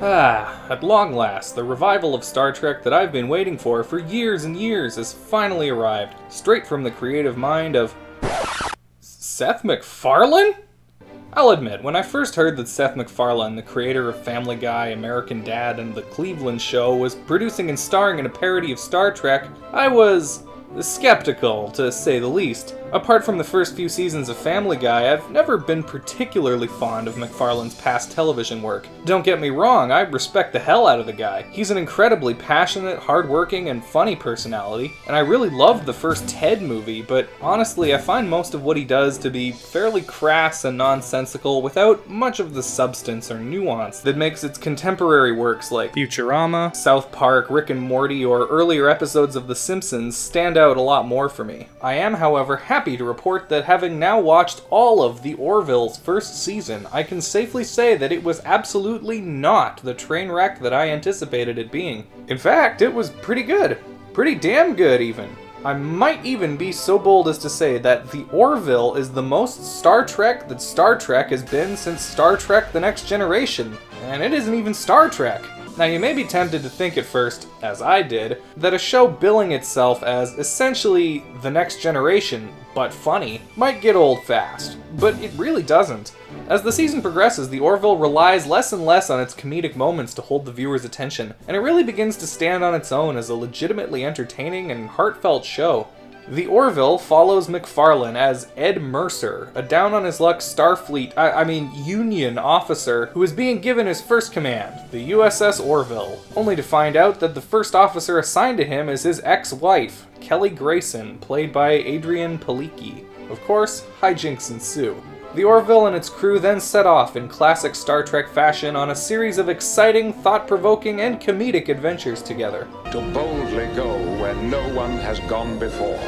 At long last, the revival of Star Trek that I've been waiting for years and years has finally arrived, straight from the creative mind of Seth MacFarlane? I'll admit, when I first heard that Seth MacFarlane, the creator of Family Guy, American Dad, and The Cleveland Show, was producing and starring in a parody of Star Trek, I was skeptical, to say the least. Apart from the first few seasons of Family Guy, I've never been particularly fond of MacFarlane's past television work. Don't get me wrong, I respect the hell out of the guy. He's an incredibly passionate, hardworking, and funny personality, and I really loved the first Ted movie, but honestly, I find most of what he does to be fairly crass and nonsensical without much of the substance or nuance that makes its contemporary works like Futurama, South Park, Rick and Morty, or earlier episodes of The Simpsons stand out a lot more for me. I am, however, happy to report that having now watched all of the Orville's first season, I can safely say that it was absolutely not the train wreck that I anticipated it being. In fact, it was pretty good. Pretty damn good, even. I might even be so bold as to say that the Orville is the most Star Trek that Star Trek has been since Star Trek The Next Generation. And it isn't even Star Trek. Now, you may be tempted to think at first, as I did, that a show billing itself as essentially The Next Generation, but funny, might get old fast. But it really doesn't. As the season progresses, the Orville relies less and less on its comedic moments to hold the viewer's attention, and it really begins to stand on its own as a legitimately entertaining and heartfelt show. The Orville follows MacFarlane as Ed Mercer, a down-on-his-luck Union officer who is being given his first command, the USS Orville, only to find out that the first officer assigned to him is his ex-wife, Kelly Grayson, played by Adrianne Palicki. Of course, hijinks ensue. The Orville and its crew then set off in classic Star Trek fashion on a series of exciting, thought-provoking, and comedic adventures together. To boldly go where no one has gone before.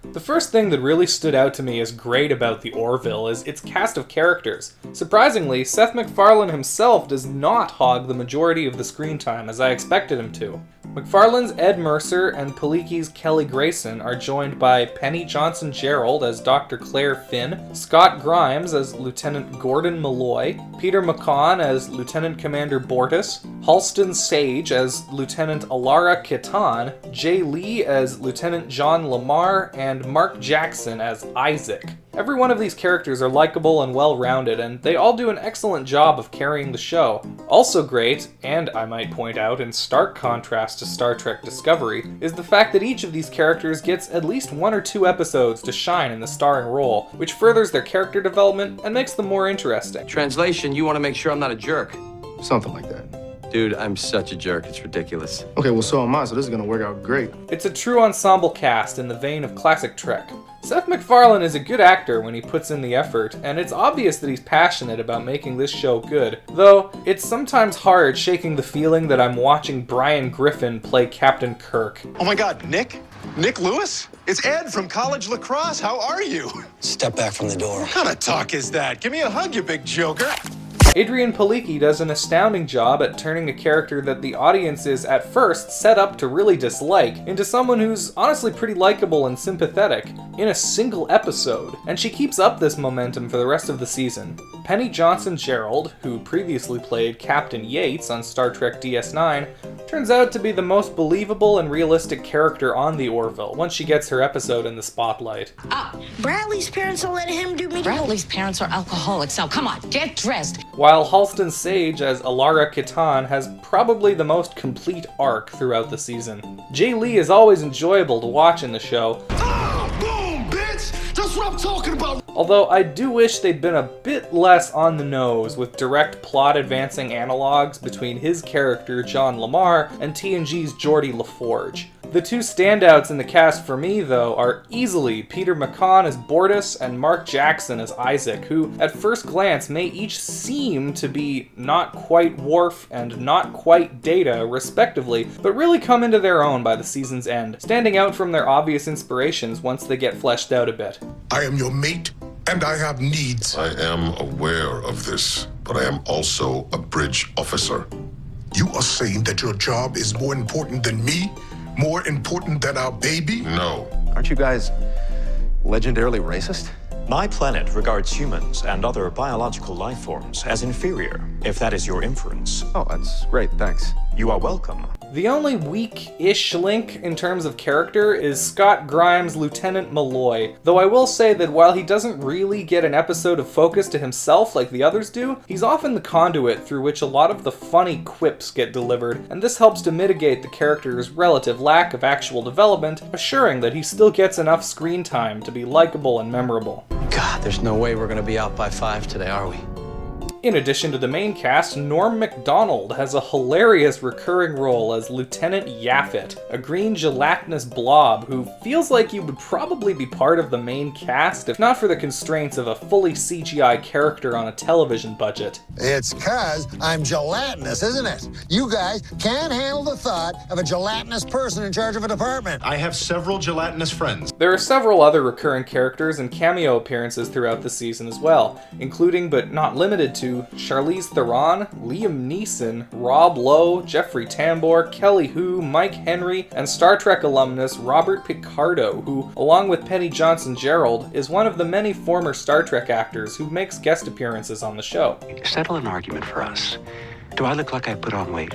The first thing that really stood out to me as great about the Orville is its cast of characters. Surprisingly, Seth MacFarlane himself does not hog the majority of the screen time as I expected him to. MacFarlane's Ed Mercer and Palicki's Kelly Grayson are joined by Penny Johnson-Jerald as Dr. Claire Finn, Scott Grimes as Lieutenant Gordon Malloy, Peter McCann as Lieutenant Commander Bortus, Halston Sage as Lieutenant Alara Kitan, Jay Lee as Lieutenant John Lamar, and Mark Jackson as Isaac. Every one of these characters are likable and well-rounded, and they all do an excellent job of carrying the show. Also great, and I might point out in stark contrast to Star Trek Discovery, is the fact that each of these characters gets at least 1 or 2 episodes to shine in the starring role, which furthers their character development and makes them more interesting. Translation, you want to make sure I'm not a jerk. Something like that. Dude, I'm such a jerk, it's ridiculous. Okay, well, so am I, so this is gonna work out great. It's a true ensemble cast in the vein of classic Trek. Seth MacFarlane is a good actor when he puts in the effort, and it's obvious that he's passionate about making this show good. Though, it's sometimes hard shaking the feeling that I'm watching Brian Griffin play Captain Kirk. Oh my God, Nick? Nick Lewis? It's Ed from college lacrosse. How are you? Step back from the door. What kind of talk is that? Give me a hug, you big joker. Adrianne Palicki does an astounding job at turning a character that the audience is at first set up to really dislike into someone who's honestly pretty likable and sympathetic in a single episode, and she keeps up this momentum for the rest of the season. Penny Johnson-Jerald, who previously played Captain Yates on Star Trek DS9, turns out to be the most believable and realistic character on the Orville once she gets her episode in the spotlight. Bradley's parents will let him do me. Bradley's parents are alcoholics. Now, come on, get dressed. While Halston Sage as Alara Kitan has probably the most complete arc throughout the season. Jay Lee is always enjoyable to watch in the show. Boom, bitch! That's what I'm talking about! Although I do wish they'd been a bit less on the nose with direct plot-advancing analogs between his character, John Lamar, and TNG's Geordi LaForge. The two standouts in the cast for me, though, are easily Peter McCann as Bortus and Mark Jackson as Isaac, who at first glance may each seem to be not quite Worf and not quite Data, respectively, but really come into their own by the season's end, standing out from their obvious inspirations once they get fleshed out a bit. I am your mate, and I have needs. I am aware of this, but I am also a bridge officer. You are saying that your job is more important than me? More important than our baby? No. Aren't you guys legendarily racist? My planet regards humans and other biological life forms as inferior, if that is your inference. Oh, that's great, thanks. You are welcome. The only weak-ish link in terms of character is Scott Grimes' Lieutenant Malloy, though I will say that while he doesn't really get an episode of focus to himself like the others do, he's often the conduit through which a lot of the funny quips get delivered, and this helps to mitigate the character's relative lack of actual development, assuring that he still gets enough screen time to be likable and memorable. God, there's no way we're gonna be out by 5 today, are we? In addition to the main cast, Norm Macdonald has a hilarious recurring role as Lieutenant Yaphet, a green gelatinous blob who feels like he would probably be part of the main cast if not for the constraints of a fully CGI character on a television budget. It's 'cause I'm gelatinous, isn't it? You guys can't handle the thought of a gelatinous person in charge of a department. I have several gelatinous friends. There are several other recurring characters and cameo appearances throughout the season as well, including but not limited to Charlize Theron, Liam Neeson, Rob Lowe, Jeffrey Tambor, Kelly Hu, Mike Henry, and Star Trek alumnus Robert Picardo, who, along with Penny Johnson Jerald, is one of the many former Star Trek actors who makes guest appearances on the show. Settle an argument for us. Do I look like I put on weight?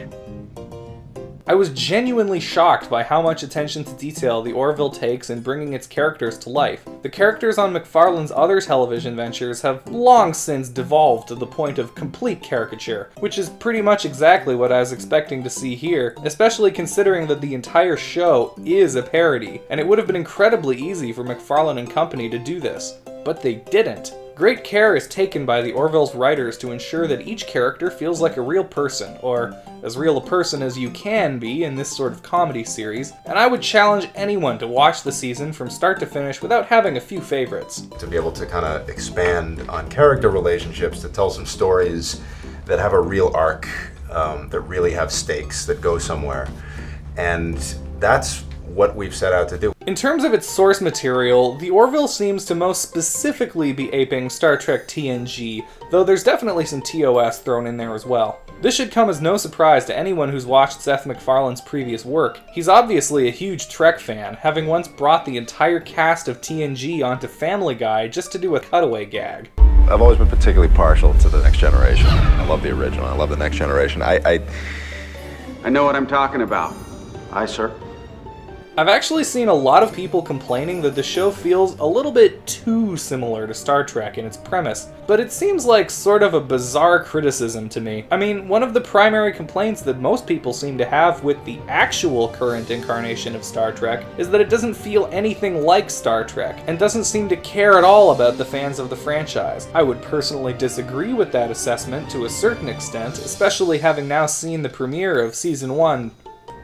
I was genuinely shocked by how much attention to detail the Orville takes in bringing its characters to life. The characters on MacFarlane's other television ventures have long since devolved to the point of complete caricature, which is pretty much exactly what I was expecting to see here, especially considering that the entire show is a parody, and it would have been incredibly easy for MacFarlane and company to do this. But they didn't. Great care is taken by the Orville's writers to ensure that each character feels like a real person, or as real a person as you can be in this sort of comedy series, and I would challenge anyone to watch the season from start to finish without having a few favorites. To be able to kind of expand on character relationships, to tell some stories that have a real arc, that really have stakes, that go somewhere, and that's what we've set out to do. In terms of its source material, the Orville seems to most specifically be aping Star Trek TNG, though there's definitely some TOS thrown in there as well. This should come as no surprise to anyone who's watched Seth MacFarlane's previous work. He's obviously a huge Trek fan, having once brought the entire cast of TNG onto Family Guy just to do a cutaway gag. I've always been particularly partial to the Next Generation. I love the original, I love the Next Generation. I know what I'm talking about. Aye, sir. I've actually seen a lot of people complaining that the show feels a little bit too similar to Star Trek in its premise, but it seems like sort of a bizarre criticism to me. I mean, one of the primary complaints that most people seem to have with the actual current incarnation of Star Trek is that it doesn't feel anything like Star Trek, and doesn't seem to care at all about the fans of the franchise. I would personally disagree with that assessment to a certain extent, especially having now seen the premiere of Season 1,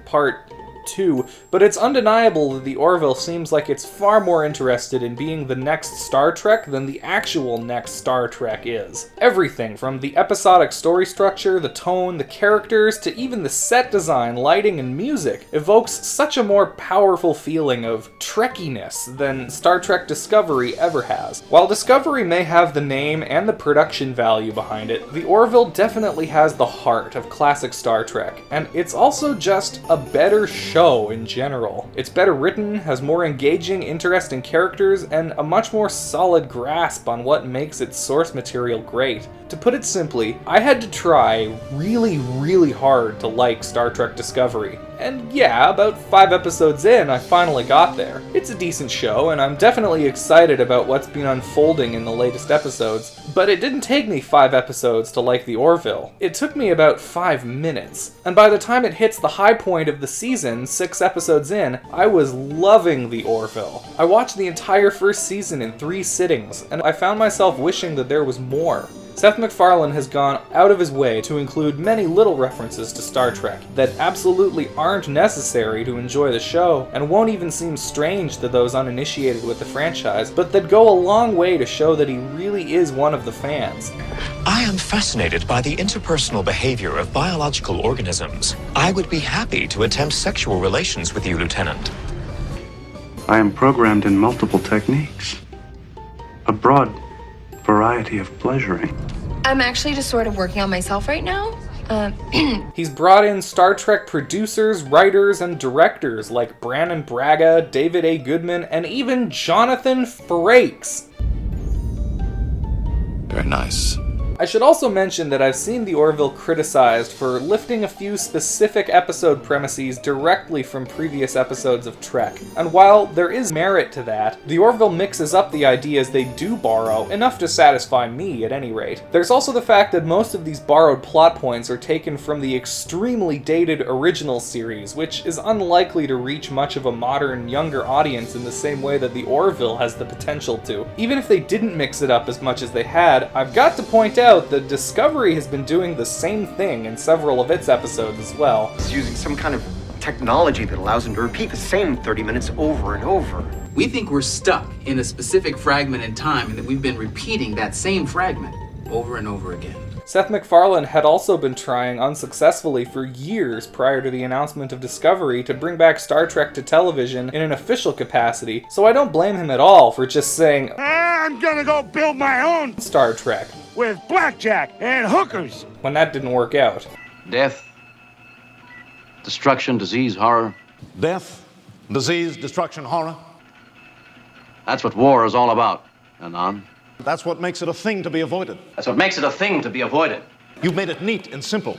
Part 2, but it's undeniable that the Orville seems like it's far more interested in being the next Star Trek than the actual next Star Trek is. Everything from the episodic story structure, the tone, the characters, to even the set design, lighting, and music evokes such a more powerful feeling of Trekkiness than Star Trek Discovery ever has. While Discovery may have the name and the production value behind it, the Orville definitely has the heart of classic Star Trek, and it's also just a better show in general. It's better written, has more engaging, interesting characters, and a much more solid grasp on what makes its source material great. To put it simply, I had to try really, really hard to like Star Trek Discovery. And yeah, about 5 episodes in, I finally got there. It's a decent show, and I'm definitely excited about what's been unfolding in the latest episodes, but it didn't take me 5 episodes to like the Orville. It took me about 5 minutes, and by the time it hits the high point of the season, 6 episodes in, I was loving the Orville. I watched the entire first season in 3 sittings, and I found myself wishing that there was more. Seth MacFarlane has gone out of his way to include many little references to Star Trek that absolutely aren't necessary to enjoy the show, and won't even seem strange to those uninitiated with the franchise, but that go a long way to show that he really is one of the fans. I am fascinated by the interpersonal behavior of biological organisms. I would be happy to attempt sexual relations with you, Lieutenant. I am programmed in multiple techniques. A broad variety of pleasuring. I'm actually just sort of working on myself right now. He's brought in Star Trek producers, writers, and directors like Brannon Braga, David A. Goodman, and even Jonathan Frakes. Very nice. I should also mention that I've seen the Orville criticized for lifting a few specific episode premises directly from previous episodes of Trek. And while there is merit to that, the Orville mixes up the ideas they do borrow, enough to satisfy me at any rate. There's also the fact that most of these borrowed plot points are taken from the extremely dated original series, which is unlikely to reach much of a modern, younger audience in the same way that the Orville has the potential to. Even if they didn't mix it up as much as they had, I've got to point out that Discovery has been doing the same thing in several of its episodes as well. It's using some kind of technology that allows him to repeat the same 30 minutes over and over. We think we're stuck in a specific fragment in time and that we've been repeating that same fragment over and over again. Seth MacFarlane had also been trying unsuccessfully for years prior to the announcement of Discovery to bring back Star Trek to television in an official capacity, so I don't blame him at all for just saying, I'm gonna go build my own Star Trek with blackjack and hookers, when that didn't work out. Death, destruction, disease, horror. Death, disease, destruction, horror. That's what war is all about, Anon. That's what makes it a thing to be avoided. That's what makes it a thing to be avoided. You've made it neat and simple.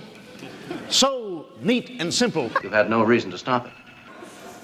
So neat and simple. You've had no reason to stop it.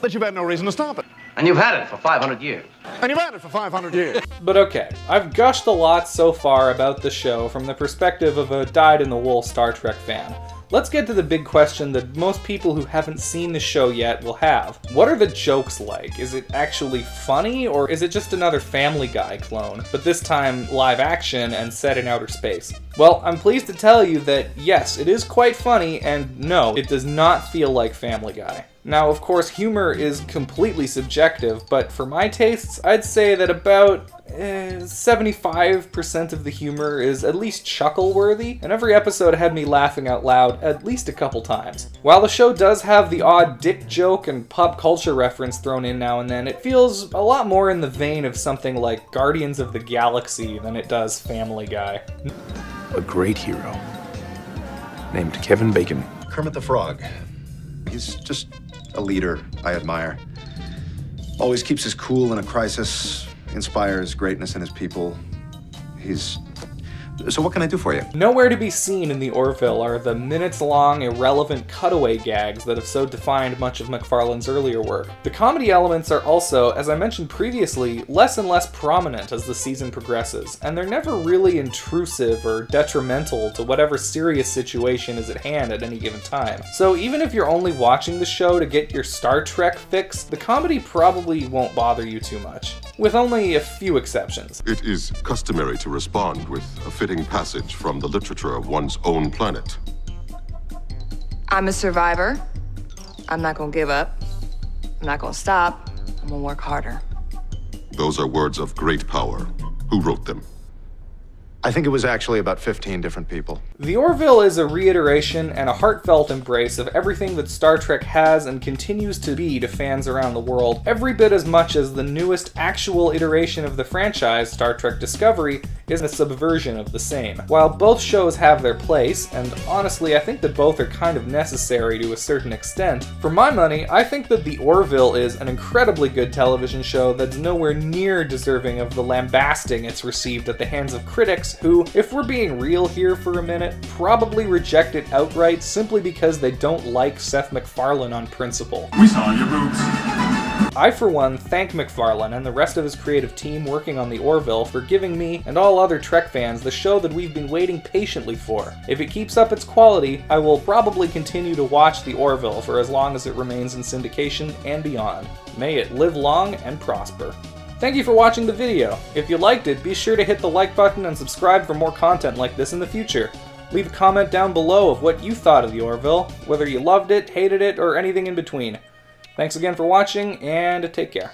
That you've had no reason to stop it. And you've had it for 500 years. And you've had it for 500 years. But okay, I've gushed a lot so far about the show from the perspective of a dyed-in-the-wool Star Trek fan. Let's get to the big question that most people who haven't seen the show yet will have. What are the jokes like? Is it actually funny, or is it just another Family Guy clone, but this time live action and set in outer space? Well, I'm pleased to tell you that yes, it is quite funny, and no, it does not feel like Family Guy. Now, of course, humor is completely subjective, but for my tastes, I'd say that about 75% of the humor is at least chuckle-worthy, and every episode had me laughing out loud at least a couple times. While the show does have the odd dick joke and pop culture reference thrown in now and then, it feels a lot more in the vein of something like Guardians of the Galaxy than it does Family Guy. A great hero named Kevin Bacon. Kermit the Frog. He's just a leader I admire. Always keeps his cool in a crisis, inspires greatness in his people. So what can I do for you? Nowhere to be seen in the Orville are the minutes-long, irrelevant cutaway gags that have so defined much of MacFarlane's earlier work. The comedy elements are also, as I mentioned previously, less and less prominent as the season progresses, and they're never really intrusive or detrimental to whatever serious situation is at hand at any given time. So even if you're only watching the show to get your Star Trek fix, the comedy probably won't bother you too much, with only a few exceptions. It is customary to respond with a fitting passage from the literature of one's own planet. I'm a survivor. I'm not gonna give up. I'm not gonna stop. I'm gonna work harder. Those are words of great power. Who wrote them? I think it was actually about 15 different people. The Orville is a reiteration and a heartfelt embrace of everything that Star Trek has and continues to be to fans around the world, every bit as much as the newest actual iteration of the franchise, Star Trek Discovery, is a subversion of the same. While both shows have their place, and honestly I think that both are kind of necessary to a certain extent, for my money, I think that The Orville is an incredibly good television show that's nowhere near deserving of the lambasting it's received at the hands of critics who, if we're being real here for a minute, probably reject it outright simply because they don't like Seth MacFarlane on principle. We saw your boobs. I, for one, thank MacFarlane and the rest of his creative team working on The Orville for giving me and all other Trek fans the show that we've been waiting patiently for. If it keeps up its quality, I will probably continue to watch The Orville for as long as it remains in syndication and beyond. May it live long and prosper. Thank you for watching the video. If you liked it, be sure to hit the like button and subscribe for more content like this in the future. Leave a comment down below of what you thought of The Orville, whether you loved it, hated it, or anything in between. Thanks again for watching, and take care.